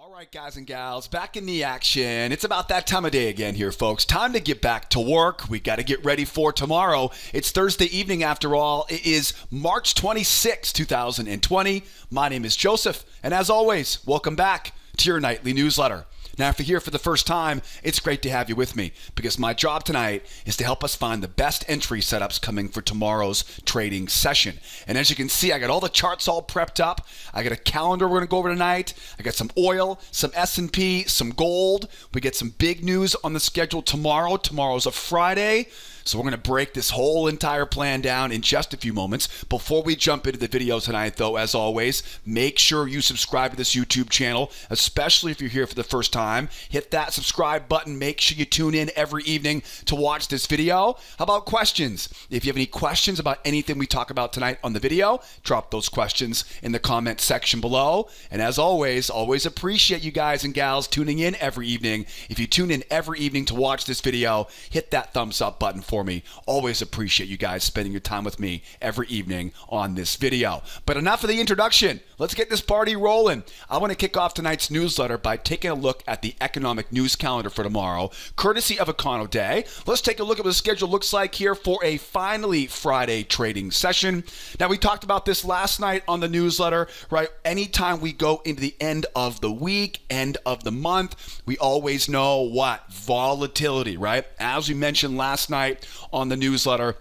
All right, guys and gals, back in the action. It's about that time of day again here, folks. Time to get back to work. We got to get ready for tomorrow. It's Thursday evening after all. It is March 26, 2020. My name is Joseph, and as always, welcome back to your nightly newsletter. Now, if you're here for the first time, it's great to have you with me because my job tonight is to help us find the best entry setups coming for tomorrow's trading session. And as you can see, I got all the charts all prepped up. I got a calendar we're going to go over tonight. I got some oil, some S&P, some gold. We get some big news on the schedule tomorrow. Tomorrow's a Friday. So we're going to break this whole entire plan down in just a few moments. Before we jump into the video tonight, though, as always, make sure you subscribe to this YouTube channel, especially if you're here for the first time. Hit that subscribe button. Make sure you tune in every evening to watch this video. How about questions? If you have any questions about anything we talk about tonight on the video, drop those questions in the comment section below. And as always appreciate you guys and gals tuning in every evening. If you tune in every evening to watch this video, hit that thumbs up button for me. Always appreciate you guys spending your time with me every evening on this video. But enough of the introduction. Let's get this party rolling. I want to kick off tonight's newsletter by taking a look at the economic news calendar for tomorrow, courtesy of Econo Day. Let's take a look at what the schedule looks like here for a finally Friday trading session. Now, we talked about this last night on the newsletter, right? Anytime we go into the end of the week, end of the month, we always know what? Volatility, right? As we mentioned last night on the newsletter,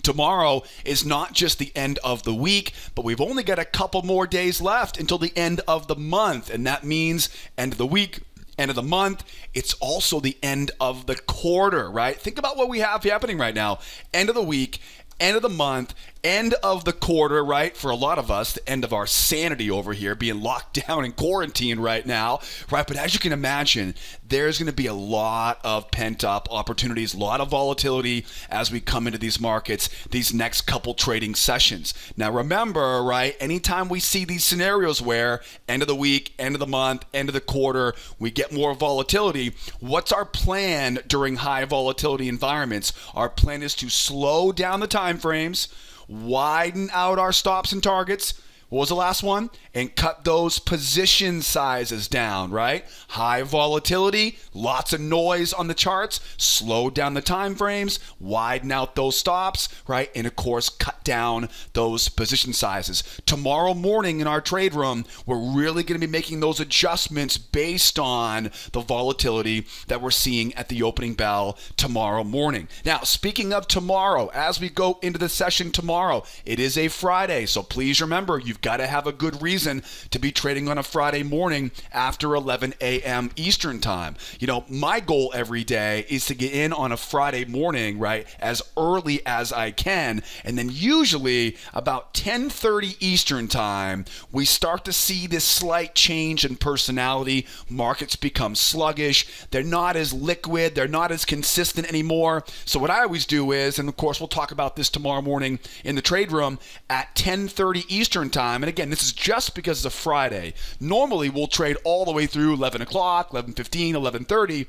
tomorrow is not just the end of the week, but we've only got a couple more days left until the end of the month. And that means end of the week, end of the month. It's also the end of the quarter, right? Think about what we have happening right now. End of the week, end of the month, end of the quarter, right? For a lot of us, the end of our sanity over here, being locked down in quarantine right now, right? But as you can imagine, there's going to be a lot of pent-up opportunities, a lot of volatility as we come into these markets, these next couple trading sessions. Now, remember, right, anytime we see these scenarios where end of the week, end of the month, end of the quarter, we get more volatility, what's our plan during high volatility environments? Our plan is to slow down the time frames, widen out our stops and targets. What was the last one? And cut those position sizes down, right? High volatility, lots of noise on the charts, slow down the time frames, widen out those stops, right? And of course, cut down those position sizes. Tomorrow morning in our trade room, we're really going to be making those adjustments based on the volatility that we're seeing at the opening bell tomorrow morning. Now, speaking of tomorrow, as we go into the session tomorrow, it is a Friday, so please remember, you've got to have a good reason to be trading on a Friday morning after 11 a.m. Eastern time. You know, my goal every day is to get in on a Friday morning, right, as early as I can, and then usually about 10:30 Eastern time, we start to see this slight change in personality. Markets become sluggish. They're not as liquid. They're not as consistent anymore. So what I always do is, and of course we'll talk about this tomorrow morning in the trade room at 10:30 Eastern time, and again, this is just because it's a Friday. Normally, we'll trade all the way through 11 o'clock, 11:15, 11:30.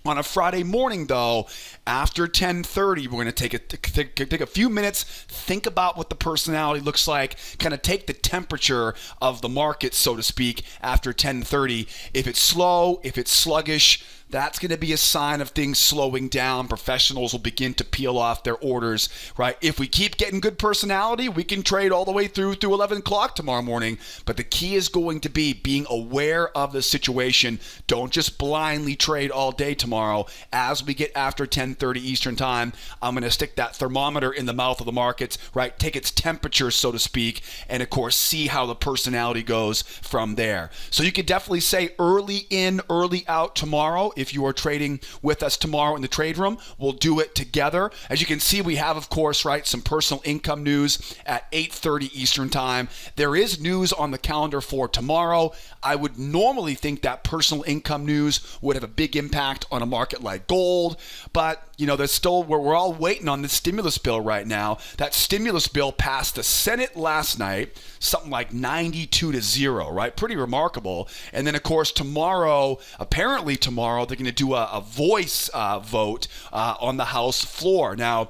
On a Friday morning, though, after 10:30, we're going to take a few minutes, think about what the personality looks like, kind of take the temperature of the market, so to speak, after 10:30. If it's slow, if it's sluggish, that's going to be a sign of things slowing down. Professionals will begin to peel off their orders, right? If we keep getting good personality, we can trade all the way through 11 o'clock tomorrow morning. But the key is going to be being aware of the situation. Don't just blindly trade all day tomorrow. As we get after 10:30 Eastern time, I'm going to stick that thermometer in the mouth of the markets, right? Take its temperature, so to speak, and of course, see how the personality goes from there. So you could definitely say early in, early out tomorrow. If you are trading with us tomorrow in the trade room, we'll do it together. As you can see, we have, of course, right, some personal income news at 8:30 Eastern time. There is news on the calendar for tomorrow. I would normally think that personal income news would have a big impact on a market like gold, but you know, there's still, we're all waiting on the stimulus bill right now. That stimulus bill passed the Senate last night, something like 92-0, right? Pretty remarkable. And then, of course, tomorrow, apparently tomorrow, they're going to do a voice vote on the House floor. Now,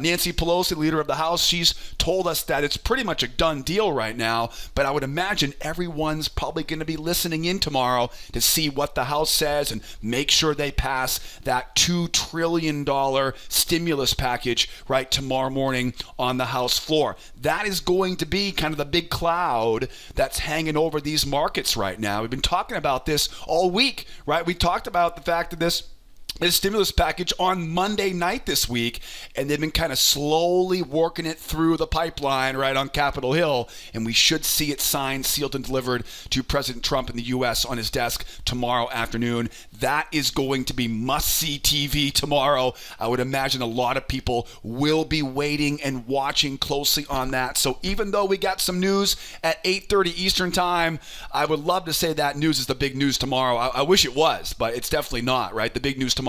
Nancy Pelosi, leader of the House, she's told us that it's pretty much a done deal right now, but I would imagine everyone's probably going to be listening in tomorrow to see what the House says and make sure they pass that $2 trillion stimulus package right tomorrow morning on the House floor. That is going to be kind of the big cloud that's hanging over these markets right now. We've been talking about this all week, right? We talked about the fact that this stimulus package on Monday night this week, and they've been kind of slowly working it through the pipeline right on Capitol Hill, and we should see it signed, sealed, and delivered to President Trump in the U.S. on his desk tomorrow afternoon. That is going to be must-see TV tomorrow. I would imagine a lot of people will be waiting and watching closely on that. So even though we got some news at 8:30 Eastern Time, I would love to say that news is the big news tomorrow. I wish it was, but it's definitely not, right? The big news tomorrow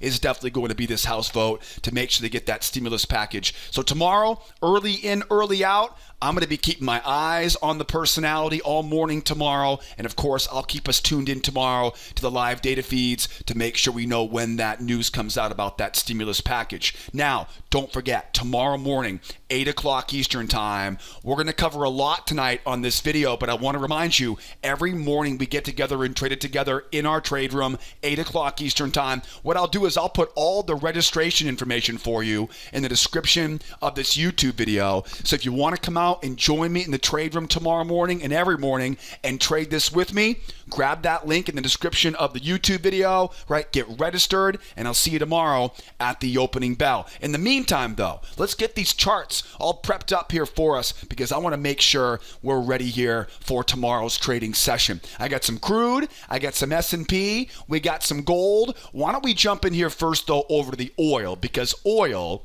is definitely going to be this House vote to make sure they get that stimulus package. So tomorrow, early in, early out, I'm going to be keeping my eyes on the personality all morning tomorrow. And of course, I'll keep us tuned in tomorrow to the live data feeds to make sure we know when that news comes out about that stimulus package. Now, don't forget, tomorrow morning, 8 o'clock Eastern Time, we're going to cover a lot tonight on this video, but I want to remind you, every morning we get together and trade it together in our trade room, 8 o'clock Eastern Time. What I'll do is I'll put all the registration information for you in the description of this YouTube video. So if you want to come out and join me in the trade room tomorrow morning and every morning and trade this with me, grab that link in the description of the YouTube video, right? Get registered, and I'll see you tomorrow at the opening bell. In the meantime, though, let's get these charts all prepped up here for us because I want to make sure we're ready here for tomorrow's trading session. I got some crude, I got some S&P, we got some gold. Why don't we jump in here first, though, over to the oil, because oil,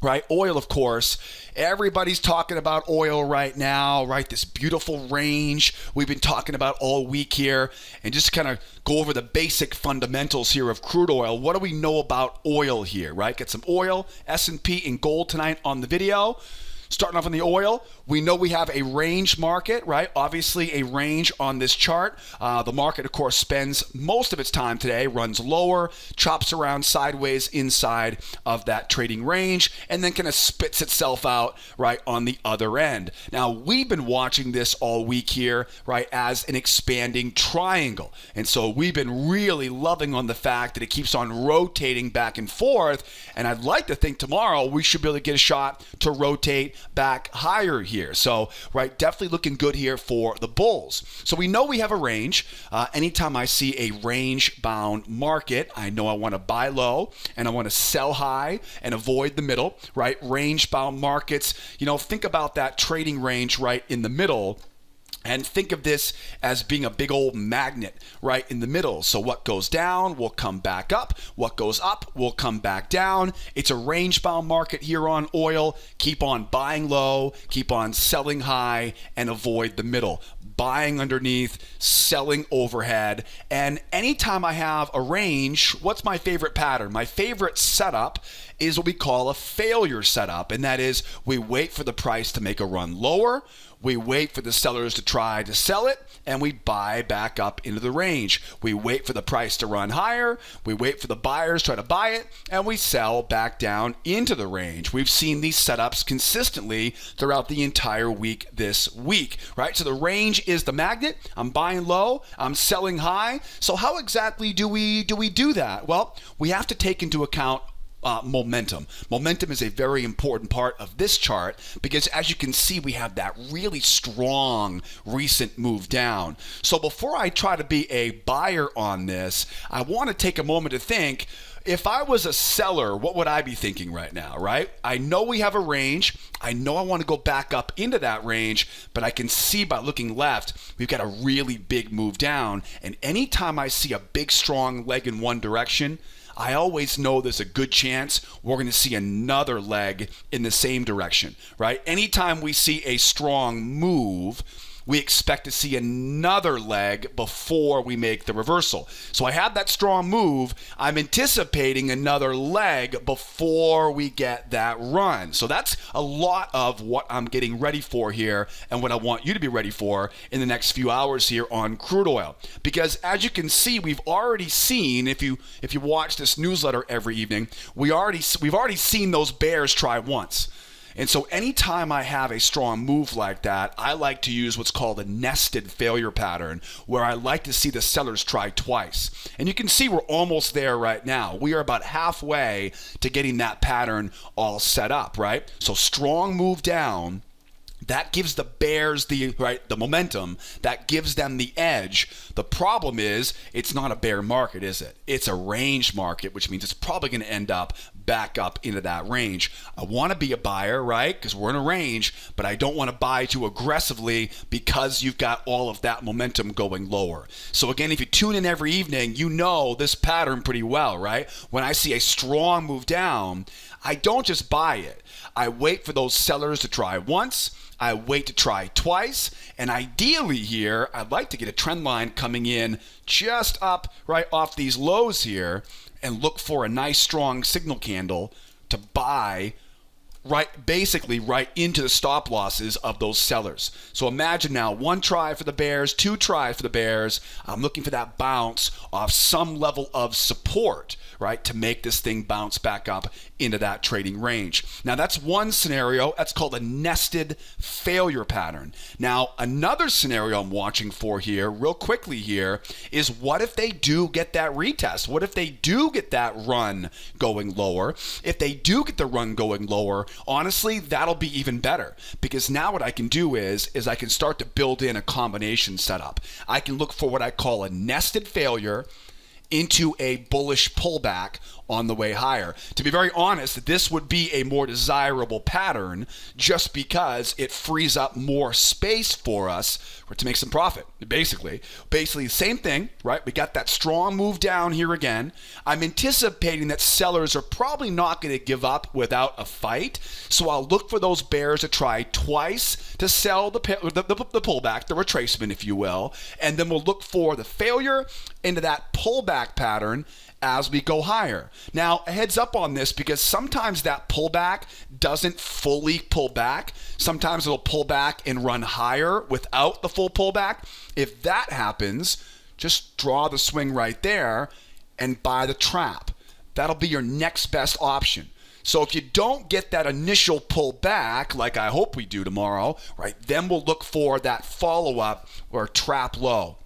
right? Oil, of course, everybody's talking about oil right now, right? This beautiful range we've been talking about all week here, and just kind of go over the basic fundamentals here of crude oil. What do we know about oil here, right? Get some oil, S&P, and gold tonight on the video. Starting off on the oil, we know we have a range market, right? Obviously a range on this chart. The market, of course, spends most of its time today, runs lower, chops around sideways inside of that trading range, and then kind of spits itself out right on the other end. Now, we've been watching this all week here, right, as an expanding triangle. And so we've been really loving on the fact that it keeps on rotating back and forth. And I'd like to think tomorrow we should be able to get a shot to rotate back higher here. So, right, definitely looking good here for the bulls. So we know we have a range. Anytime I see a range-bound market, I know I want to buy low and I want to sell high and avoid the middle, right? Range-bound markets, you know, think about that trading range right in the middle. And think of this as being a big old magnet right in the middle. So what goes down will come back up. What goes up will come back down. It's a range-bound market here on oil. Keep on buying low, keep on selling high, and avoid the middle. Buying underneath, selling overhead. And anytime I have a range, what's my favorite pattern? My favorite setup is what we call a failure setup. And that is we wait for the price to make a run lower. We wait for the sellers to try to sell it, and we buy back up into the range. We wait for the price to run higher. We wait for the buyers to try to buy it, and we sell back down into the range. We've seen these setups consistently throughout the entire week this week, right? So the range is the magnet. I'm buying low. I'm selling high. So how exactly do we do that? Well, we have to take into account momentum. Momentum is a very important part of this chart because, as you can see, we have that really strong recent move down. So before I try to be a buyer on this, I want to take a moment to think, if I was a seller, what would I be thinking right now, right? I know we have a range. I know I want to go back up into that range, but I can see by looking left, we've got a really big move down. And anytime I see a big, strong leg in one direction, I always know there's a good chance we're going to see another leg in the same direction, right? Anytime we see a strong move, we expect to see another leg before we make the reversal. So I have that strong move. I'm anticipating another leg before we get that run. So that's a lot of what I'm getting ready for here and what I want you to be ready for in the next few hours here on crude oil. Because as you can see, we've already seen, if you watch this newsletter every evening, we've already seen those bears try once. And so anytime I have a strong move like that, I like to use what's called a nested failure pattern, where I like to see the sellers try twice. And you can see we're almost there right now. We are about halfway to getting that pattern all set up, right? So strong move down. That gives the bears the momentum. That gives them the edge. The problem is it's not a bear market, is it? It's a range market, which means it's probably going to end up back up into that range. I want to be a buyer, right? Because we're in a range, but I don't want to buy too aggressively because you've got all of that momentum going lower. So again, if you tune in every evening, you know this pattern pretty well, right? When I see a strong move down, I don't just buy it. I wait for those sellers to try once. I wait to try twice, and ideally here, I'd like to get a trend line coming in just up right off these lows here and look for a nice strong signal candle to buy basically right into the stop losses of those sellers. So imagine now 1 try for the bears, 2 try for the bears. I'm looking for that bounce off some level of support, right, to make this thing bounce back up into that trading range. Now that's one scenario. That's called a nested failure pattern. Now another scenario I'm watching for here real quickly here is, what if they do get that retest? What if they do get that run going lower? If they do get the run going lower, honestly, that'll be even better, because now what I can do is I can start to build in a combination setup. I can look for what I call a nested failure into a bullish pullback on the way higher. To be very honest, this would be a more desirable pattern just because it frees up more space for us to make some profit. Basically the same thing, right? We got that strong move down here again. I'm anticipating that sellers are probably not going to give up without a fight, so I'll look for those bears to try twice to sell the pullback, the retracement, if you will, and then we'll look for the failure into that pullback pattern as we go higher. Now, a heads up on this, because sometimes that pullback doesn't fully pull back. Sometimes it'll pull back and run higher without the full pullback. If that happens, just draw the swing right there and buy the trap. That'll be your next best option. So if you don't get that initial pullback, like I hope we do tomorrow, right, then we'll look for that follow-up or trap low.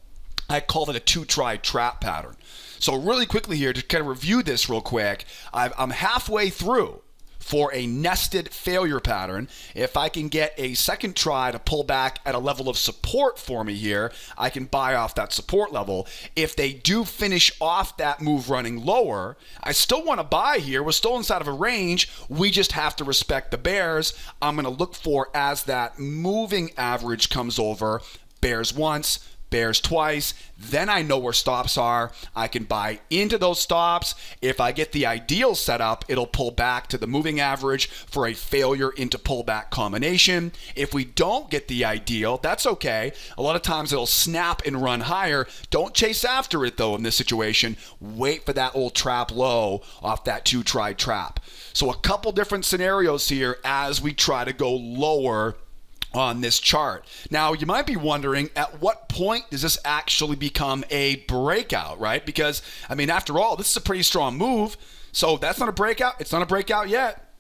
I call it a 2-try trap pattern. So really quickly here, to kind of review this real quick, I'm halfway through for a nested failure pattern. If I can get a second try to pull back at a level of support for me here, I can buy off that support level. If they do finish off that move running lower, I still want to buy here. We're still inside of a range. We just have to respect the bears. I'm going to look for, as that moving average comes over, bears once, bears twice, then I know where stops are. I can buy into those stops. If I get the ideal setup, it'll pull back to the moving average for a failure into pullback combination. If we don't get the ideal, that's okay. A lot of times it'll snap and run higher. Don't chase after it though in this situation. Wait for that old trap low off that 2-try trap. So a couple different scenarios here as we try to go lower on this chart. Now, you might be wondering, at what point does this actually become a breakout, right? Because, I mean, after all, this is a pretty strong move. So that's not a breakout. It's not a breakout yet.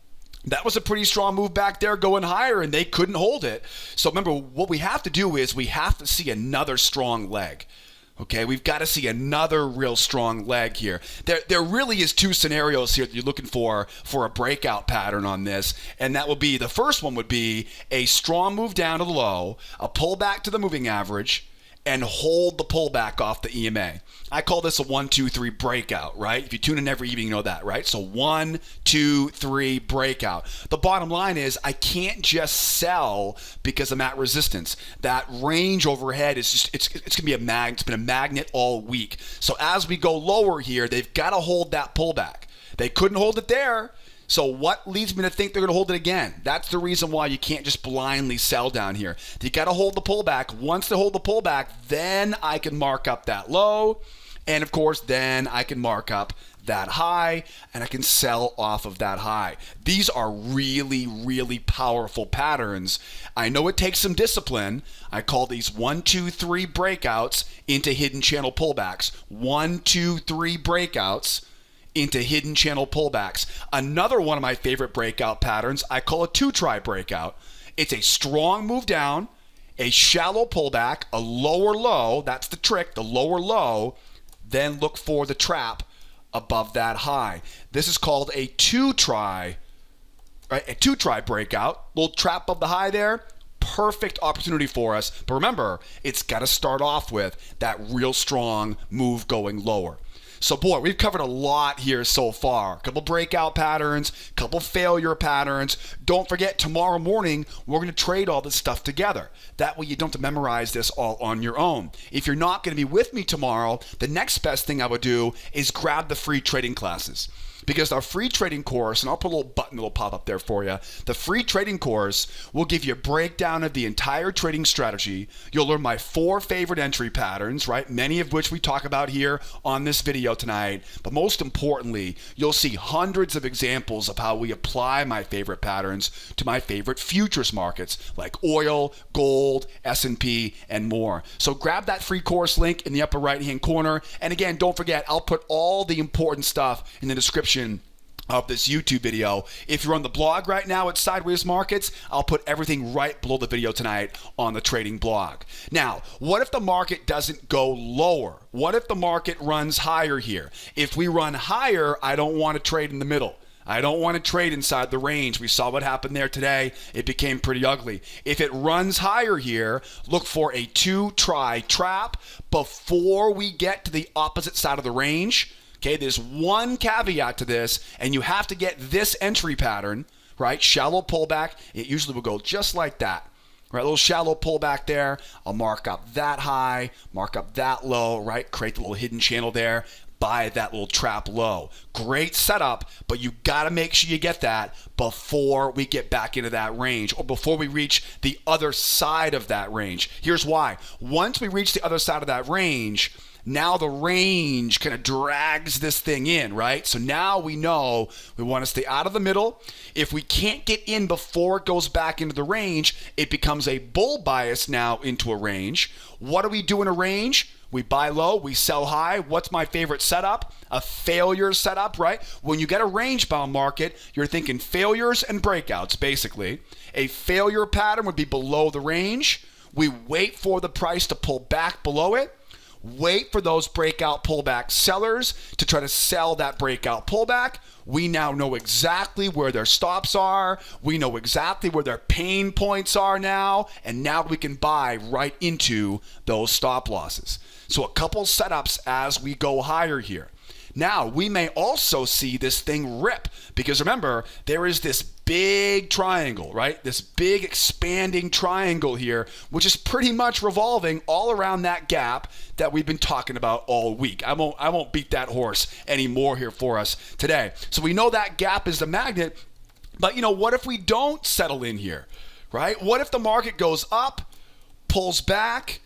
That was a pretty strong move back there going higher, and they couldn't hold it. So remember, what we have to do is we have to see another strong leg. Okay, we've got to see another real strong leg here. There really is 2 scenarios here that you're looking for a breakout pattern on this, and that will be, the first one would be a strong move down to the low, a pullback to the moving average, and hold the pullback off the EMA. I call this a 1, 2, 3 breakout, right? If you tune in every evening, you know that, right? So 1, 2, 3 breakout. The bottom line is I can't just sell because I'm at resistance. That range overhead is just, it's going to be a magnet. It's been a magnet all week. So as we go lower here, they've got to hold that pullback. They couldn't hold it there. So what leads me to think they're going to hold it again? That's the reason why you can't just blindly sell down here. You got to hold the pullback. Once they hold the pullback, then I can mark up that low. And of course, then I can mark up that high and I can sell off of that high. These are really, really powerful patterns. I know it takes some discipline. I call these 1, 2, 3 breakouts into hidden channel pullbacks. 1, 2, 3 breakouts into hidden channel pullbacks. Another one of my favorite breakout patterns, I call a 2-try breakout. It's a strong move down, a shallow pullback, a lower low. That's the trick, the lower low. Then look for the trap above that high. This is called a 2-try, right? A 2-try breakout. Little trap of the high there. Perfect opportunity for us. But remember, it's got to start off with that real strong move going lower. So boy, we've covered a lot here so far. A couple breakout patterns, a couple failure patterns. Don't forget, tomorrow morning, we're going to trade all this stuff together. That way you don't have to memorize this all on your own. If you're not going to be with me tomorrow, the next best thing I would do is grab the free trading classes. Because our free trading course, and I'll put a little button that'll pop up there for you, the free trading course will give you a breakdown of the entire trading strategy. You'll learn my 4 favorite entry patterns, right? Many of which we talk about here on this video tonight. But most importantly, you'll see hundreds of examples of how we apply my favorite patterns to my favorite futures markets like oil, gold, S&P, and more. So grab that free course link in the upper right-hand corner. And again, don't forget, I'll put all the important stuff in the description of this YouTube video. If you're on the blog right now at Sideways Markets, I'll put everything right below the video tonight on the trading blog. Now, what if the market doesn't go lower? What if the market runs higher here? If we run higher, I don't want to trade in the middle. I don't want to trade inside the range. We saw what happened there today. It became pretty ugly. If it runs higher here, look for a 2-try trap before we get to the opposite side of the range. Okay, there's one caveat to this, and you have to get this entry pattern, right? Shallow pullback. It usually will go just like that. Right, a little shallow pullback there. I'll mark up that high, mark up that low, right? Create the little hidden channel there. Buy that little trap low. Great setup, but you got to make sure you get that before we get back into that range or before we reach the other side of that range. Here's why. Once we reach the other side of that range, now the range kind of drags this thing in, right? So now we know we want to stay out of the middle. If we can't get in before it goes back into the range, it becomes a bull bias now into a range. What do we do in a range? We buy low, we sell high. What's my favorite setup? A failure setup, right? When you get a range-bound market, you're thinking failures and breakouts, basically. A failure pattern would be below the range. We wait for the price to pull back below it. Wait for those breakout pullback sellers to try to sell that breakout pullback. We now know exactly where their stops are. We know exactly where their pain points are now. And now we can buy right into those stop losses. So a couple setups as we go higher here. Now, we may also see this thing rip because remember, there is this big triangle, right? This big expanding triangle here, which is pretty much revolving all around that gap that we've been talking about all week. I won't beat that horse anymore here for us today. So we know that gap is the magnet, but what if we don't settle in here, right? What if the market goes up, pulls back,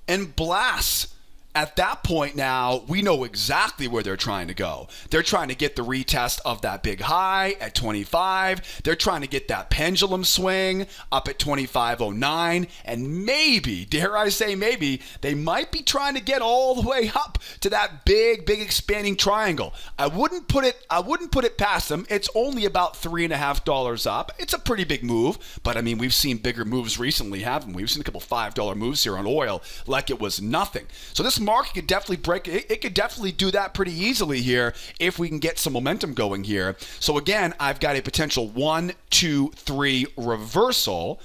and blasts? At that point now, we know exactly where they're trying to go. They're trying to get the retest of that big high at 25. They're trying to get that pendulum swing up at 25.09. And maybe, dare I say maybe, they might be trying to get all the way up to that big expanding triangle. I wouldn't put it past them. It's only about $3.50 up. It's a pretty big move, but I mean, we've seen bigger moves recently, haven't we? We've seen a couple $5 moves here on oil like it was nothing. So this market could definitely break it could definitely do that pretty easily here if we can get some momentum going here. So again, I've got a potential 1, 2, 3 reversal.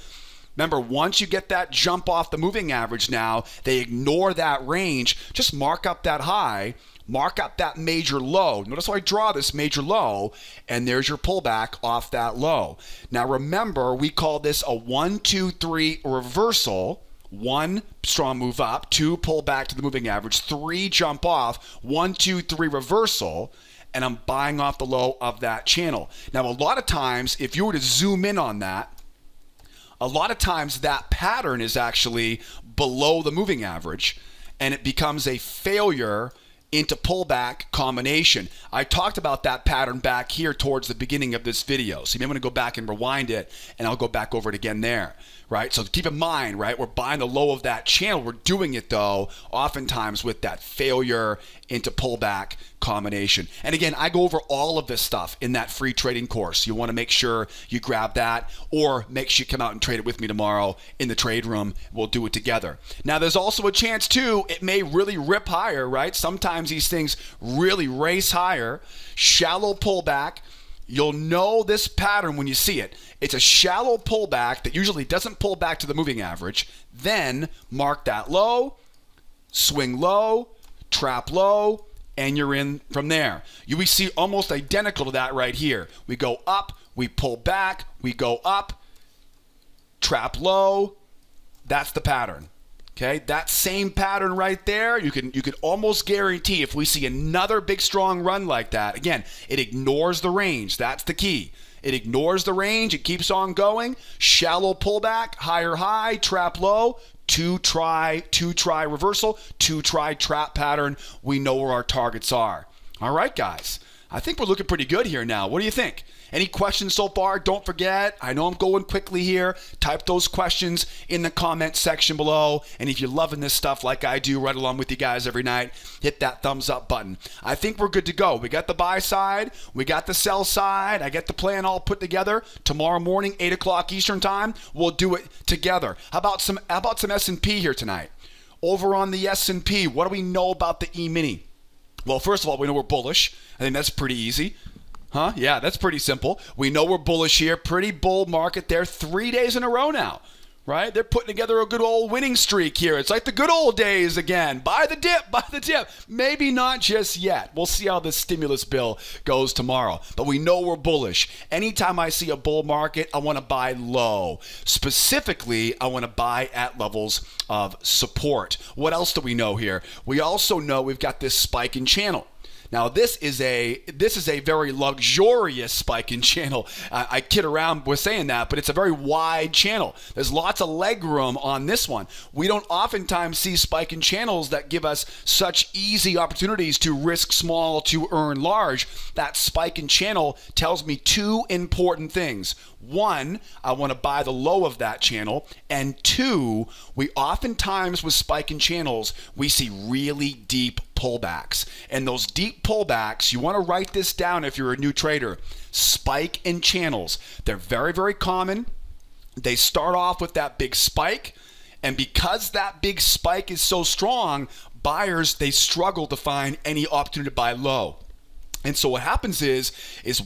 Remember, once you get that jump off the moving average now, they ignore that range. Just mark up that high, mark up that major low. Notice how I draw this major low, and there's your pullback off that low. Now remember, we call this a 1, 2, 3 reversal. 1, strong move up. 2, pull back to the moving average. 3, jump off. 1, 2, 3 reversal. and I'm buying off the low of that channel. Now, a lot of times, if you were to zoom in on that, a lot of times that pattern is actually below the moving average, and it becomes a failure into pullback combination. I talked about that pattern back here towards the beginning of this video. So you may want to go back and rewind it, and I'll go back over it again there, right? So keep in mind, right, we're buying the low of that channel. We're doing it, though, oftentimes with that failure into pullback combination. And again, I go over all of this stuff in that free trading course. You want to make sure you grab that, or make sure you come out and trade it with me tomorrow in the trade room. We'll do it together. Now, there's also a chance, too, it may really rip higher, right? Sometimes these things really race higher. Shallow pullback. You'll know this pattern when you see it. It's a shallow pullback that usually doesn't pull back to the moving average. Then mark that low, swing low, trap low, and you're in from there. We see almost identical to that right here. We go up, we pull back, we go up, trap low. That's the pattern. Okay, that same pattern right there, you can almost guarantee if we see another big strong run like that, again, it ignores the range. That's the key. It ignores the range. It keeps on going. Shallow pullback, higher high, trap low, two try reversal, two try trap pattern. We know where our targets are. All right, guys. I think we're looking pretty good here now. What do you think? Any questions so far? Don't forget, I know I'm going quickly here. Type those questions in the comment section below. And if you're loving this stuff like I do right along with you guys every night, hit that thumbs up button. I think we're good to go. We got the buy side. We got the sell side. I got the plan all put together. Tomorrow morning, 8 o'clock Eastern time, we'll do it together. How about some S&P here tonight? Over on the S&P, what do we know about the E-mini? Well, first of all, we know we're bullish. I think that's pretty easy. Huh? Yeah, that's pretty simple. We know we're bullish here. Pretty bull market there. 3 days in a row now, right? They're putting together a good old winning streak here. It's like the good old days again. Buy the dip, buy the dip. Maybe not just yet. We'll see how this stimulus bill goes tomorrow. But we know we're bullish. Anytime I see a bull market, I want to buy low. Specifically, I want to buy at levels of support. What else do we know here? We also know we've got this spike in channel. Now, this is a very luxurious spike in channel. I kid around with saying that, but it's a very wide channel. There's lots of leg room on this one. We don't oftentimes see spike in channels that give us such easy opportunities to risk small to earn large. That spike in channel tells me two important things. One, I want to buy the low of that channel. And two, we oftentimes with spike in channels, we see really deep pullbacks. And those deep pullbacks, you want to write this down if you're a new trader. Spike in channels. They're very, very common. They start off with that big spike. And because that big spike is so strong, buyers, they struggle to find any opportunity to buy low. And so what happens is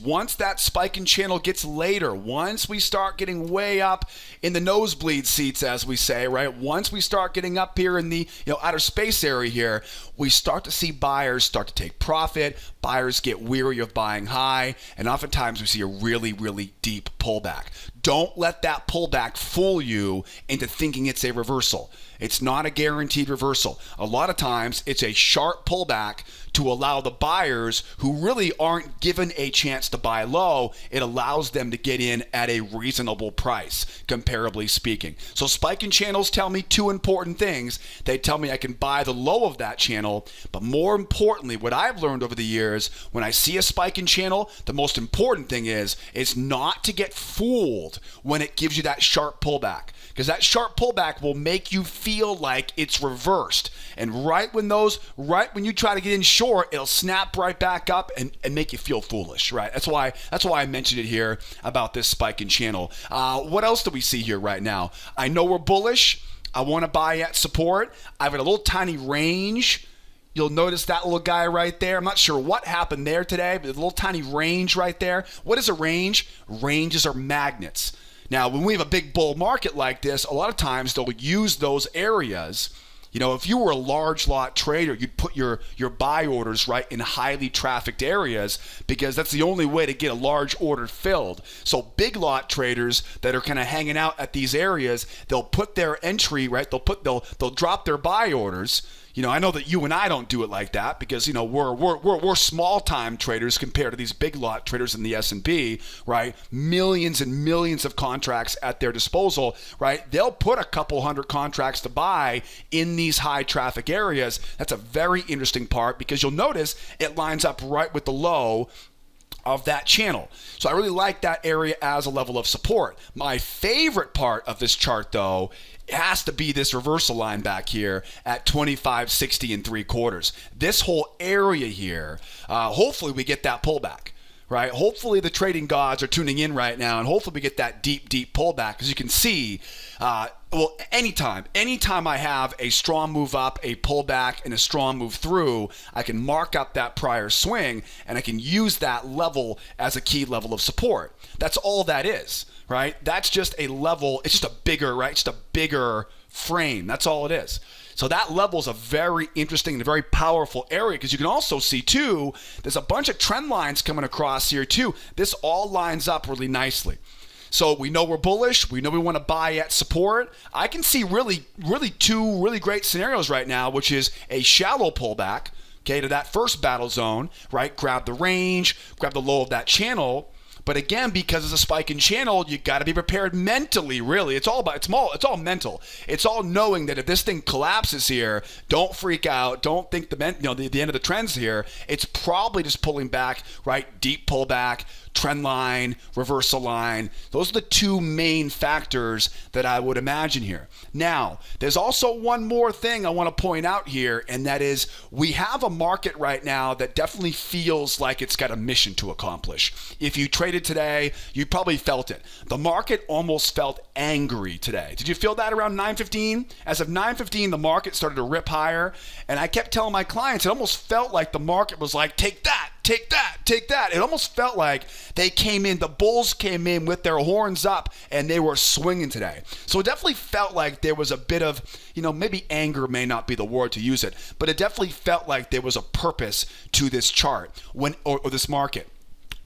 once that spike in channel gets later, once we start getting way up in the nosebleed seats, as we say, right? Once we start getting up here in the outer space area here, we start to see buyers start to take profit. Buyers get weary of buying high, and oftentimes we see a really, really deep pullback. Don't let that pullback fool you into thinking it's a reversal. It's not a guaranteed reversal. A lot of times it's a sharp pullback to allow the buyers who really aren't given a chance to buy low, it allows them to get in at a reasonable price, comparably speaking. So spike in channels tell me two important things. They tell me I can buy the low of that channel, but more importantly, what I've learned over the years, when I see a spike in channel, the most important thing is not to get fooled when it gives you that sharp pullback. Because that sharp pullback will make you feel like it's reversed. And right when you try to get in short, it'll snap right back up and make you feel foolish, right? That's why I mentioned it here about this spike in channel. What else do we see here right now? I know we're bullish. I want to buy at support. I've got a little tiny range. You'll notice that little guy right there. I'm not sure what happened there today, but there's a little tiny range right there. What is a range? Ranges are magnets. Now, when we have a big bull market like this, a lot of times they'll use those areas. If you were a large lot trader, you'd put your buy orders right in highly trafficked areas because that's the only way to get a large order filled. So big lot traders that are kind of hanging out at these areas, they'll put their entry, right? They'll drop their buy orders, I know that you and I don't do it like that because, we're small time traders compared to these big lot traders in the S&P, right? Millions and millions of contracts at their disposal, right? They'll put a couple hundred contracts to buy in these high traffic areas. That's a very interesting part because you'll notice it lines up right with the low of that channel. So I really like that area as a level of support. My favorite part of this chart, though, it has to be this reversal line back here at 25.60 and 3/4. This whole area here, hopefully we get that pullback. Right? Hopefully the trading gods are tuning in right now, and hopefully we get that deep pullback. As you can see, anytime I have a strong move up, a pullback, and a strong move through, I can mark up that prior swing, and I can use that level as a key level of support. That's all that is, right? That's just a level. It's just a bigger, right? Just a bigger frame. That's all it is. So that level is a very interesting and a very powerful area because you can also see, too, there's a bunch of trend lines coming across here, too. This all lines up really nicely. So we know we're bullish. We know we want to buy at support. I can see really two really great scenarios right now, which is a shallow pullback, okay, to that first battle zone, right? Grab the range, grab the low of that channel. But again, because it's a spike in channel, you got to be prepared mentally, really. It's all mental. It's all knowing that if this thing collapses here, don't freak out. Don't think the end of the trend's here. It's probably just pulling back, right? Deep pullback, trend line, reversal line. Those are the two main factors that I would imagine here. Now, there's also one more thing I want to point out here, and that is we have a market right now that definitely feels like it's got a mission to accomplish. If you traded today, you probably felt it. The market almost felt angry today. Did you feel that around 9:15? As of 9:15, the market started to rip higher, and I kept telling my clients it almost felt like the market was like, take that, take that, take that. It almost felt like the bulls came in with their horns up and they were swinging today. So it definitely felt like there was a bit of, maybe anger may not be the word to use it, but it definitely felt like there was a purpose to this chart or this market.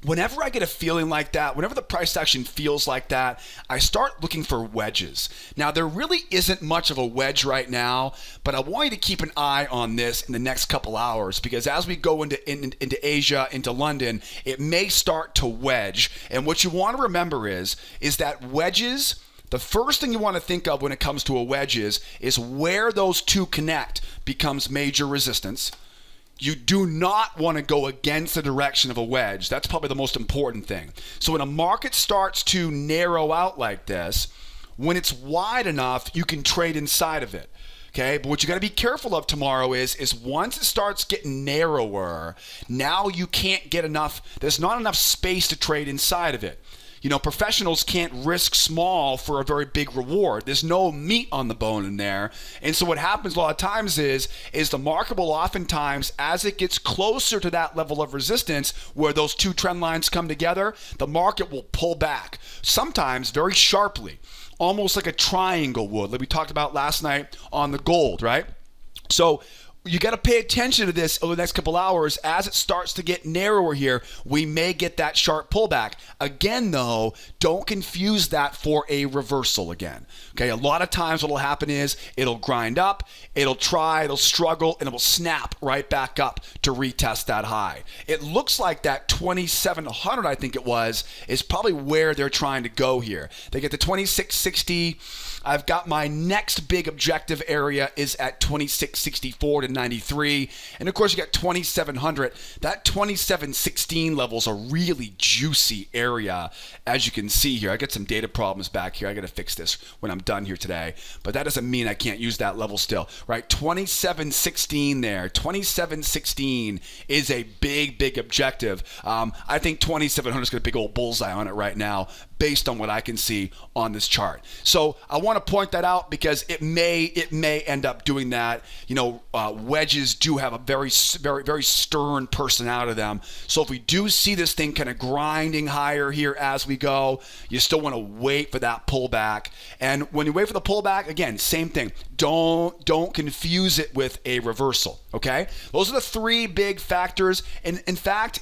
Whenever I get a feeling like that, whenever the price action feels like that, I start looking for wedges. Now, there really isn't much of a wedge right now, but I want you to keep an eye on this in the next couple hours because as we go into Asia, into London, it may start to wedge. And what you want to remember is that wedges, the first thing you want to think of when it comes to a wedge is where those two connect becomes major resistance. You do not want to go against the direction of a wedge. That's probably the most important thing. So when a market starts to narrow out like this, when it's wide enough, you can trade inside of it. Okay, but what you got to be careful of tomorrow is once it starts getting narrower, now you can't get enough, there's not enough space to trade inside of it. Professionals can't risk small for a very big reward. There's no meat on the bone in there. And so what happens a lot of times is the market will oftentimes, as it gets closer to that level of resistance where those two trend lines come together, the market will pull back, sometimes very sharply, almost like a triangle would, like we talked about last night on the gold, right? So you got to pay attention to this over the next couple hours. As it starts to get narrower here, we may get that sharp pullback. Again, though, don't confuse that for a reversal again. Okay, a lot of times what will happen is it'll grind up, it'll struggle, and it will snap right back up to retest that high. It looks like that 2,700, I think it was, is probably where they're trying to go here. They get to 2660. I've got my next big objective area is at 2664 to 93. And of course, you got 2700. That 2716 level is a really juicy area, as you can see here. I got some data problems back here. I got to fix this when I'm done here today. But that doesn't mean I can't use that level still, right? 2716 there. 2716 is a big objective. I think 2700 is got a big old bullseye on it right now, based on what I can see on this chart. So I want to point that out because it may end up doing that. Wedges do have a very stern personality to them. So if we do see this thing kind of grinding higher here as we go, you still want to wait for that pullback. And when you wait for the pullback, again, same thing. Don't confuse it with a reversal. Okay, those are the three big factors. And in fact,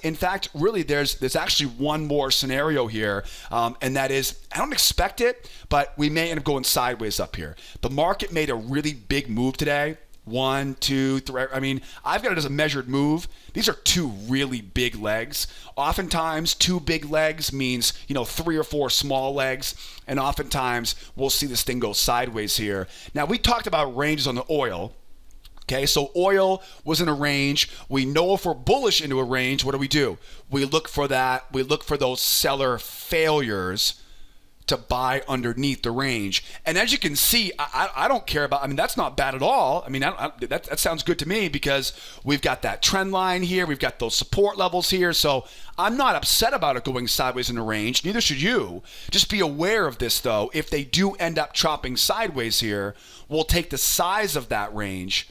really, there's actually one more scenario here, and that is, I don't expect it, but we may end up going sideways up here. The market made a really big move today. 1, 2, 3. I mean, I've got it as a measured move. These are two really big legs. Oftentimes, two big legs means, 3 or 4 small legs. And oftentimes, we'll see this thing go sideways here. Now, we talked about ranges on the oil. Okay, so oil was in a range. We know if we're bullish into a range, what do? We look for that. We look for those seller failures to buy underneath the range. And as you can see, I don't care about, that's not bad at all. That sounds good to me because we've got that trend line here. We've got those support levels here. So I'm not upset about it going sideways in the range. Neither should you. Just be aware of this, though. If they do end up chopping sideways here, we'll take the size of that range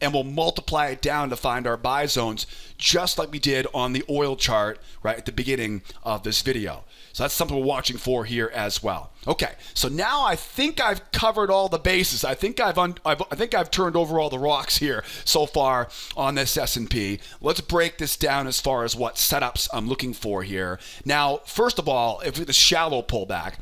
and we'll multiply it down to find our buy zones, just like we did on the oil chart right at the beginning of this video. So that's something we're watching for here as well. Okay, so now I think I've covered all the bases. I think I've turned over all the rocks here so far on this S&P. Let's break this down as far as what setups I'm looking for here. Now, first of all, if we the shallow pullback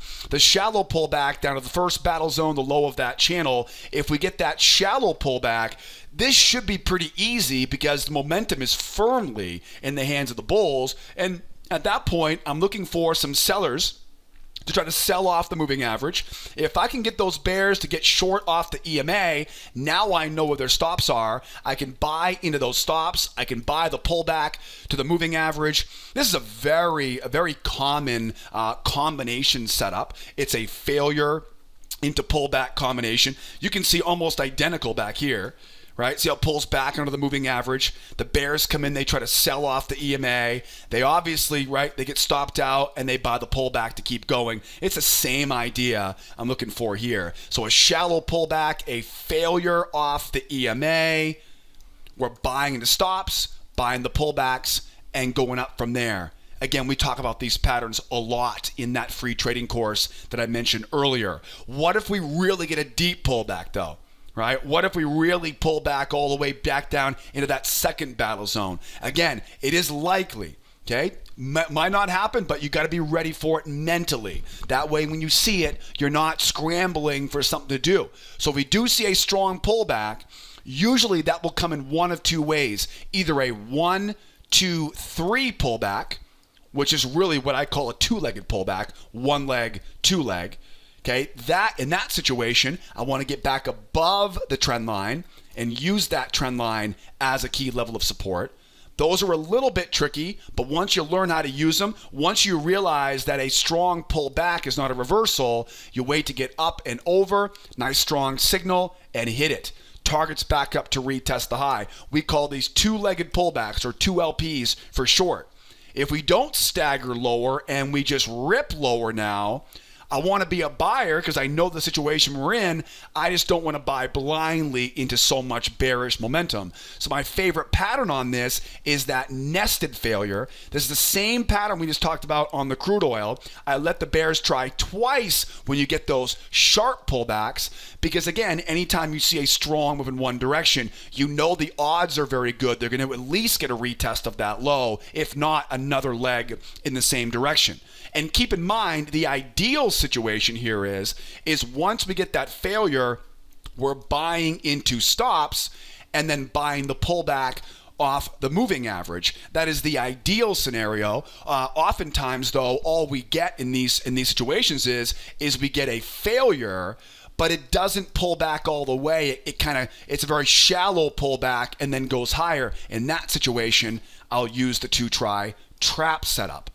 down to the first battle zone, the low of that channel, if we get that shallow pullback, this should be pretty easy because the momentum is firmly in the hands of the bulls. And at that point, I'm looking for some sellers to try to sell off the moving average. If I can get those bears to get short off the EMA, now I know where their stops are. I can buy into those stops. I can buy the pullback to the moving average. This is a very common combination setup. It's a failure into pullback combination. You can see almost identical back here. Right? See how it pulls back under the moving average. The bears come in, they try to sell off the EMA. They obviously, they get stopped out and they buy the pullback to keep going. It's the same idea I'm looking for here. So a shallow pullback, a failure off the EMA. We're buying into stops, buying the pullbacks, and going up from there. Again, we talk about these patterns a lot in that free trading course that I mentioned earlier. What if we really get a deep pullback though? Right? What if we really pull back all the way back down into that second battle zone? Again, it is likely, okay? Might not happen, but you got to be ready for it mentally. That way, when you see it, you're not scrambling for something to do. So if we do see a strong pullback, usually that will come in one of two ways. Either a 1, 2, 3 pullback, which is really what I call a two-legged pullback, one leg, two leg. Okay, in that situation, I want to get back above the trend line and use that trend line as a key level of support. Those are a little bit tricky, but once you learn how to use them, once you realize that a strong pullback is not a reversal, you wait to get up and over, nice strong signal, and hit it. Targets back up to retest the high. We call these two-legged pullbacks, or 2 LPs for short. If we don't stagger lower and we just rip lower now, I want to be a buyer because I know the situation we're in. I just don't want to buy blindly into so much bearish momentum. So my favorite pattern on this is that nested failure. This is the same pattern we just talked about on the crude oil. I let the bears try twice when you get those sharp pullbacks because, again, anytime you see a strong move in one direction, you know the odds are very good. They're going to at least get a retest of that low, if not another leg in the same direction. And keep in mind, the ideal situation here is once we get that failure, we're buying into stops and then buying the pullback off the moving average. That is the ideal scenario. Oftentimes, though, all we get in these situations is we get a failure, but it doesn't pull back all the way. It's a very shallow pullback and then goes higher. In that situation, I'll use the 2-try trap setup.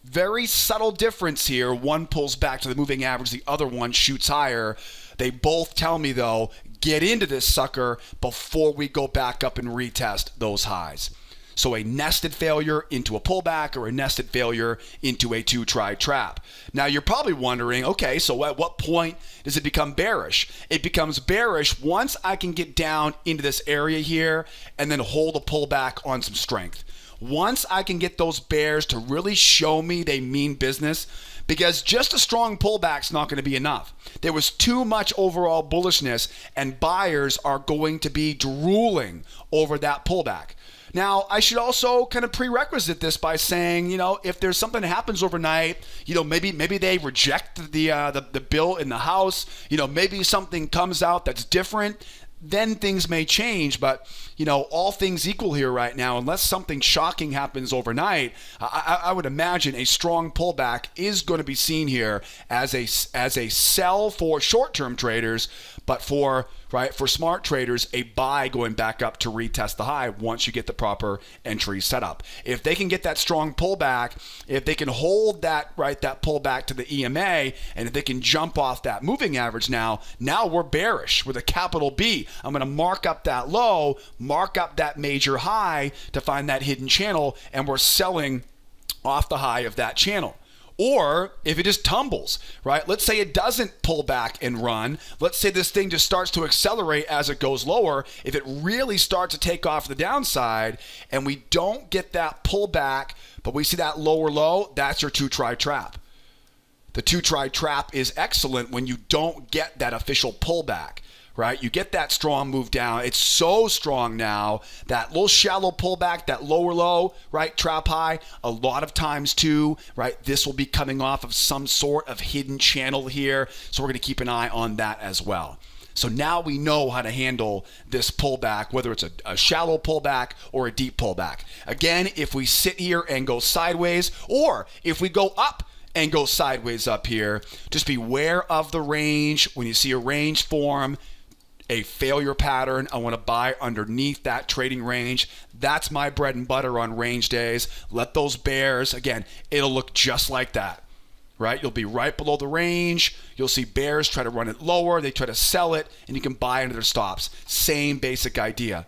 Very subtle difference here. One pulls back to the moving average, the other one shoots higher. They both tell me, though, get into this sucker before we go back up and retest those highs. So a nested failure into a pullback or a nested failure into a 2-try trap. Now you're probably wondering, okay, so at what point does it become bearish? It becomes bearish once I can get down into this area here and then hold a pullback on some strength. Once I can get those bears to really show me they mean business, because just a strong pullback's not going to be enough. There was too much overall bullishness, and buyers are going to be drooling over that pullback. Now, I should also kind of prerequisite this by saying, if there's something that happens overnight, maybe they reject the bill in the House, maybe something comes out that's different. then things may change. But, all things equal here right now, unless something shocking happens overnight, I would imagine a strong pullback is going to be seen here as a sell for short-term traders, but for smart traders, a buy going back up to retest the high once you get the proper entry set up. If they can get that strong pullback, if they can hold that pullback to the EMA, and if they can jump off that moving average now we're bearish with a capital B. I'm going to mark up that low, mark up that major high to find that hidden channel, and we're selling off the high of that channel. Or if it just tumbles, right? Let's say it doesn't pull back and run. Let's say this thing just starts to accelerate as it goes lower. If it really starts to take off the downside and we don't get that pullback, but we see that lower low, that's your two-try trap. The two-try trap is excellent when you don't get that official pullback. Right? You get that strong move down. It's so strong now, that little shallow pullback, that lower low, right? Trap high, a lot of times too, right? This will be coming off of some sort of hidden channel here. So we're going to keep an eye on that as well. So now we know how to handle this pullback, whether it's a shallow pullback or a deep pullback. Again, if we sit here and go sideways, or if we go up and go sideways up here, just beware of the range. When you see a range form, a failure pattern, I want to buy underneath that trading range. That's my bread and butter on range days. Let those bears, again, it'll look just like that, right? You'll be right below the range. You'll see bears try to run it lower. They try to sell it, and you can buy into their stops. Same basic idea.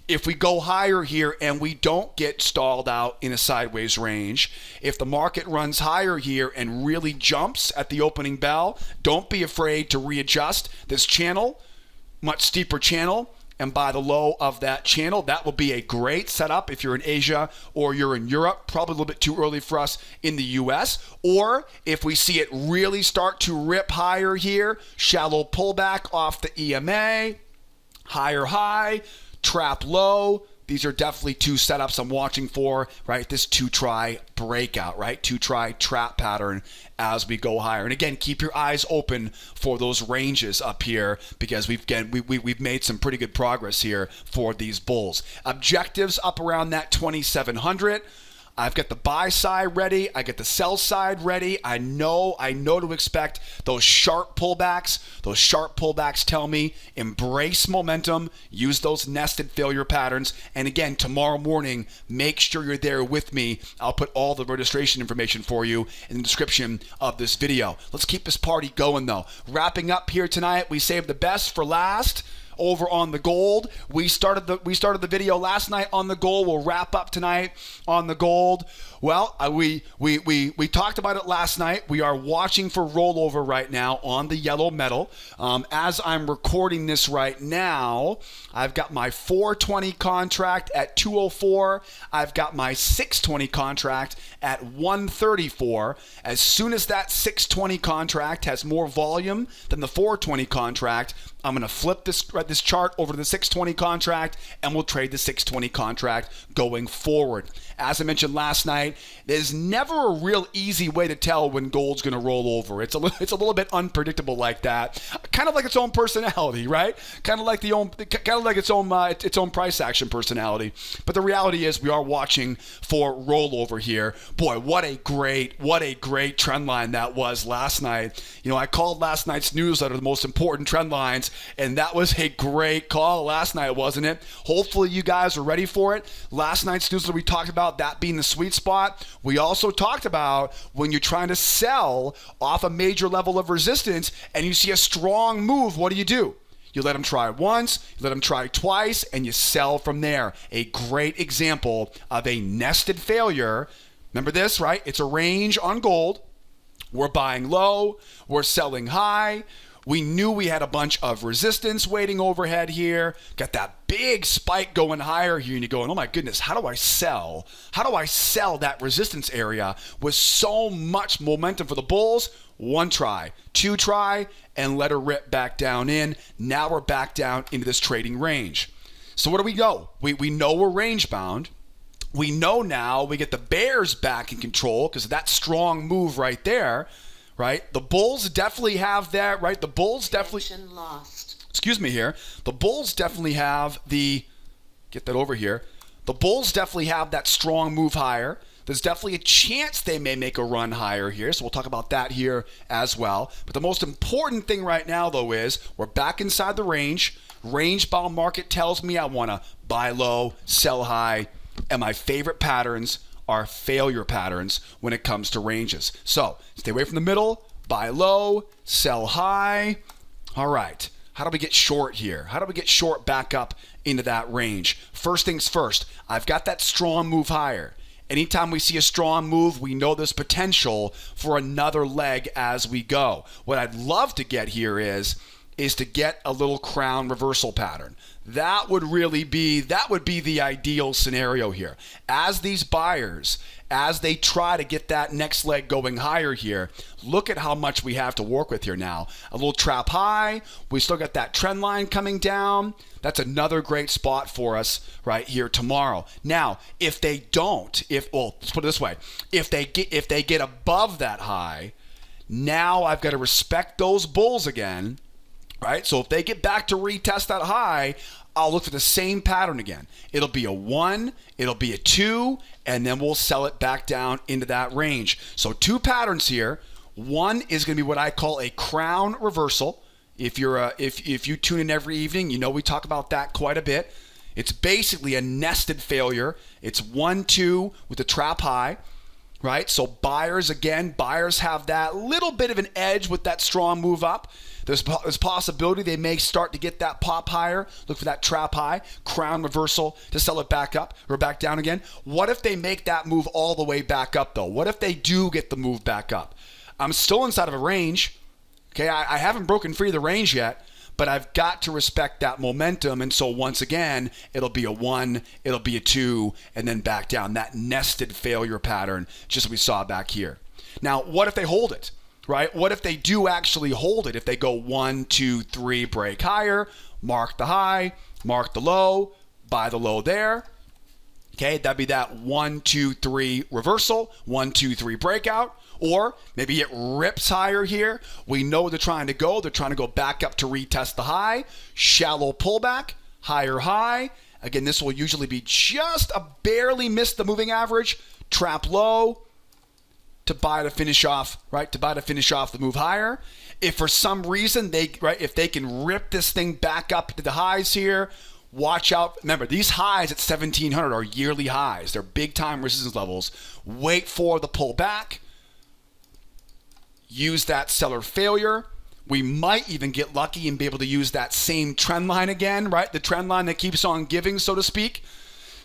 If we go higher here and we don't get stalled out in a sideways range, if the market runs higher here and really jumps at the opening bell, don't be afraid to readjust this channel, much steeper channel, and buy the low of that channel. That will be a great setup if you're in Asia or you're in Europe. Probably a little bit too early for us in the US. Or if we see it really start to rip higher here, shallow pullback off the EMA, higher high, trap low. These are definitely two setups I'm watching for, right? This two-try breakout, right? Two-try trap pattern as we go higher. And again, keep your eyes open for those ranges up here, because we've made some pretty good progress here for these bulls. Objectives up around that 2,700. I've got the buy side ready. I get the sell side ready. I know to expect those sharp pullbacks. Those sharp pullbacks tell me embrace momentum, use those nested failure patterns. And again, tomorrow morning, make sure you're there with me. I'll put all the registration information for you in the description of this video. Let's keep this party going though. Wrapping up here tonight, we saved the best for last. Over on the gold, we started the video last night on the gold. We'll wrap up tonight on the gold. Well, we talked about it last night. We are watching for rollover right now on the yellow metal. As I'm recording this right now, I've got my 420 contract at 204. I've got my 620 contract at 134. As soon as that 620 contract has more volume than the 420 contract, I'm going to flip this chart over to the 620 contract, and we'll trade the 620 contract going forward. As I mentioned last night, there's never a real easy way to tell when gold's going to roll over. It's a little bit unpredictable like that. Kind of like its own personality, right? Kind of like its own price action personality. But the reality is we are watching for rollover here. Boy, what a great trend line that was last night. I called last night's newsletter the most important trend lines, and that was a great call last night, wasn't it? Hopefully you guys are ready for it. Last night's newsletter, we talked about that being the sweet spot. We also talked about when you're trying to sell off a major level of resistance and you see a strong move, what do? You let them try once, you let them try twice, and you sell from there. A great example of a nested failure. Remember this, right? It's a range on gold. We're buying low, we're selling high. We knew we had a bunch of resistance waiting overhead here. Got that big spike going higher here, and you're going, oh my goodness, how do I sell? How do I sell that resistance area with so much momentum for the bulls? One try, two try, and let her rip back down in. Now we're back down into this trading range. So where do we go? We know we're range bound. We know now we get the bears back in control because of that strong move right there. right? The bulls definitely have that, right? The bulls definitely, excuse me here. The bulls definitely have get that over here. The bulls definitely have that strong move higher. There's definitely a chance they may make a run higher here, so we'll talk about that here as well. But the most important thing right now, though, is we're back inside the range. Range-bound market tells me I want to buy low, sell high, and my favorite patterns are failure patterns when it comes to ranges. So stay away from the middle, buy low, sell high. All right, how do we get short here? How do we get short back up into that range? First things first, I've got that strong move higher. Anytime we see a strong move, we know there's potential for another leg as we go. What I'd love to get here is to get a little crown reversal pattern. That would be the ideal scenario here. As these buyers, as they try to get that next leg going higher here, look at how much we have to work with here now. A little trap high. We still got that trend line coming down. That's another great spot for us right here tomorrow. Now, if they don't, let's put it this way. If they get above that high, now I've got to respect those bulls again. Right? So if they get back to retest that high, I'll look for the same pattern again. It'll be a 1, it'll be a 2, and then we'll sell it back down into that range. So two patterns here. One is going to be what I call a crown reversal. If you tune in every evening, you know we talk about that quite a bit. It's basically a nested failure. It's 1, 2 with a trap high. Right? So buyers have that little bit of an edge with that strong move up. There's possibility they may start to get that pop higher. Look for that trap high, crown reversal to sell it back up or back down again. What if they make that move all the way back up, though? What if they do get the move back up? I'm still inside of a range. Okay, I haven't broken free of the range yet, but I've got to respect that momentum. And so once again, it'll be a 1, it'll be a 2, and then back down. That nested failure pattern, just as we saw back here. Now, what if they hold it? Right? What if they do actually hold it? If they go 1, 2, 3, break higher, mark the high, mark the low, buy the low there. Okay, that'd be that 1, 2, 3 reversal, 1, 2, 3 breakout. Or maybe it rips higher here. We know they're trying to go. They're trying to go back up to retest the high. Shallow pullback, higher high. Again, this will usually be just a barely miss the moving average. Trap low to buy to finish off, right? To buy to finish off the move higher. If for some reason if they can rip this thing back up to the highs here, watch out. Remember, these highs at 1700 are yearly highs. They're big time resistance levels. Wait for the pullback. Use that seller failure. We might even get lucky and be able to use that same trend line again, right? The trend line that keeps on giving, so to speak.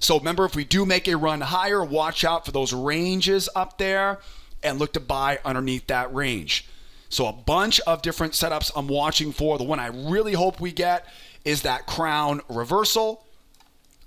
So remember, if we do make a run higher, watch out for those ranges up there and look to buy underneath that range. So a bunch of different setups I'm watching for. The one I really hope we get is that crown reversal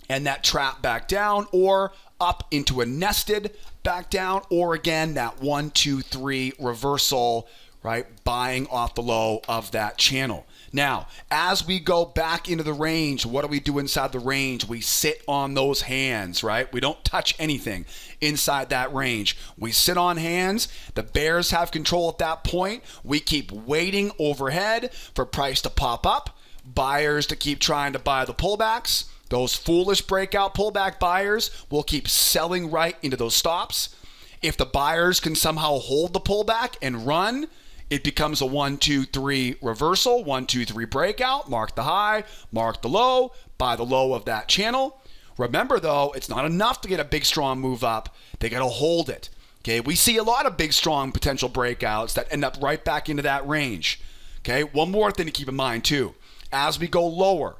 and that trap back down, or up into a nested back down, or again, that 1, 2, 3 reversal, right? Buying off the low of that channel. Now, as we go back into the range, what do we do inside the range? We sit on those hands, right? We don't touch anything inside that range. We sit on hands. The bears have control at that point. We keep waiting overhead for price to pop up, buyers to keep trying to buy the pullbacks. Those foolish breakout pullback buyers will keep selling right into those stops. If the buyers can somehow hold the pullback and run, it becomes a 1, 2, 3 reversal, 1, 2, 3 breakout, mark the high, mark the low, buy the low of that channel. Remember though, it's not enough to get a big strong move up. They got to hold it. Okay, we see a lot of big strong potential breakouts that end up right back into that range. Okay, one more thing to keep in mind too. As we go lower,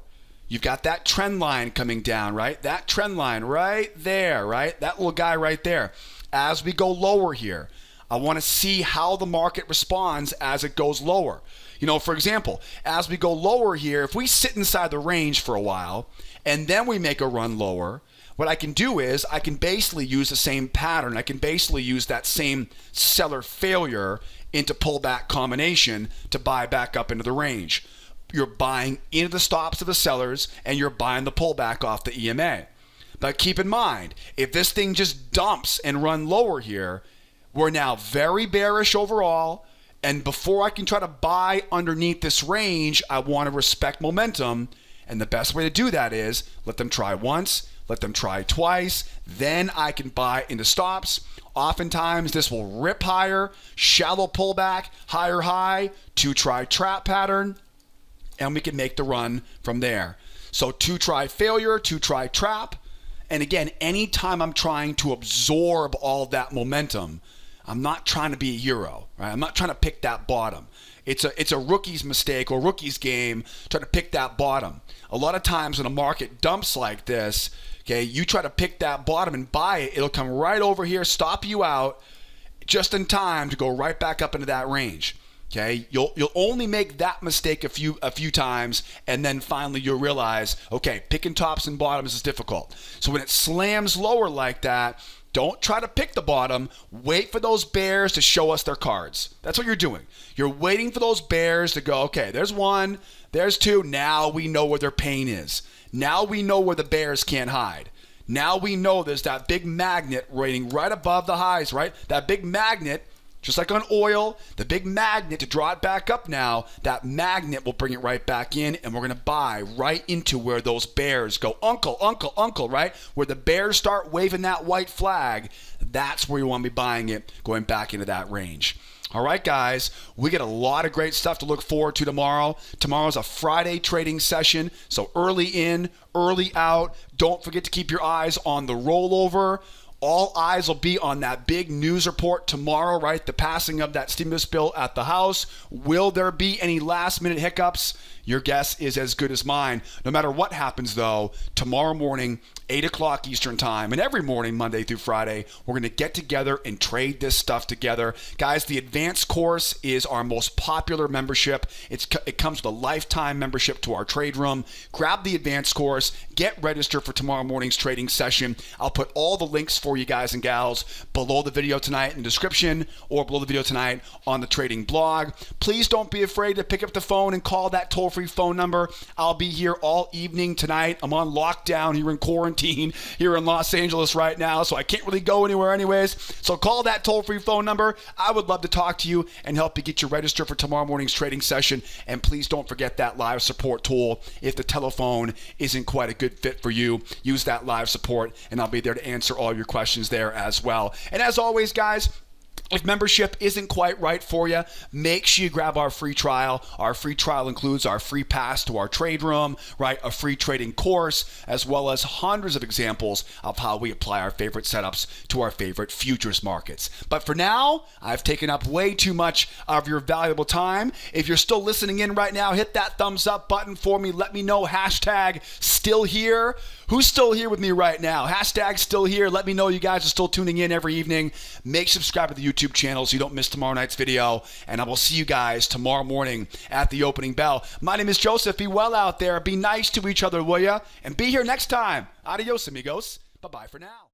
you've got that trend line coming down, right? That trend line right there, right? That little guy right there. As we go lower here, I want to see how the market responds as it goes lower. You know, for example, as we go lower here, if we sit inside the range for a while and then we make a run lower, what I can do is I can basically use the same pattern. I can basically use that same seller failure into pullback combination to buy back up into the range. You're buying into the stops of the sellers and you're buying the pullback off the EMA. But keep in mind, if this thing just dumps and run lower here, we're now very bearish overall, And before I can try to buy underneath this range, I want to respect momentum. And the best way to do that is let them try once, let them try twice, then I can buy into stops. Oftentimes this will rip higher, shallow pullback, higher high, 2-try trap pattern, and we can make the run from there. So 2-try failure, 2-try trap. And again, anytime I'm trying to absorb all that momentum, I'm not trying to be a hero, right? I'm not trying to pick that bottom. It's a rookie's mistake or rookie's game trying to pick that bottom. A lot of times when a market dumps like this, okay, you try to pick that bottom and buy it, it'll come right over here, stop you out just in time to go right back up into that range. Okay, you'll only make that mistake a few times, and then finally you'll realize, okay, picking tops and bottoms is difficult. So when it slams lower like that, don't try to pick the bottom. Wait for those bears to show us their cards. That's what you're doing. You're waiting for those bears to go, okay, there's one, there's two. Now we know where their pain is. Now we know where the bears can't hide. Now we know there's that big magnet waiting right above the highs, right? That big magnet, just like on oil, the big magnet to draw it back up now, that magnet will bring it right back in, and we're going to buy right into where those bears go. Uncle, uncle, uncle, right? Where the bears start waving that white flag, that's where you want to be buying it, going back into that range. All right, guys, we get a lot of great stuff to look forward to tomorrow. Tomorrow's a Friday trading session, so early in, early out. Don't forget to keep your eyes on the rollover. All eyes will be on that big news report tomorrow, right? The passing of that stimulus bill at the House. Will there be any last-minute hiccups? Your guess is as good as mine. No matter what happens, though, tomorrow morning, 8 o'clock Eastern time, and every morning, Monday through Friday, we're going to get together and trade this stuff together. Guys, the advanced course is our most popular membership. It comes with a lifetime membership to our trade room. Grab the advanced course. Get registered for tomorrow morning's trading session. I'll put all the links for you guys and gals below the video tonight in the description or below the video tonight on the trading blog. Please don't be afraid to pick up the phone and call that toll-free phone number. I'll be here all evening tonight. I'm on lockdown here in quarantine here in Los Angeles right now, so I can't really go anywhere anyways. So call that toll-free phone number. I would love to talk to you and help you get you registered for tomorrow morning's trading session. And please don't forget that live support tool. If the telephone isn't quite a good fit for you, use that live support, and I'll be there to answer all your questions there as well. And as always, guys, if membership isn't quite right for you, make sure you grab our free trial. Our free trial includes our free pass to our trade room, right? A free trading course, as well as hundreds of examples of how we apply our favorite setups to our favorite futures markets. But for now, I've taken up way too much of your valuable time. If you're still listening in right now, hit that thumbs up button for me. Let me know, hashtag still here. Who's still here with me right now? Hashtag still here. Let me know you guys are still tuning in every evening. Make sure to subscribe to the YouTube channel so you don't miss tomorrow night's video. And I will see you guys tomorrow morning at the opening bell. My name is Joseph. Be well out there. Be nice to each other, will ya? And be here next time. Adios, amigos. Bye-bye for now.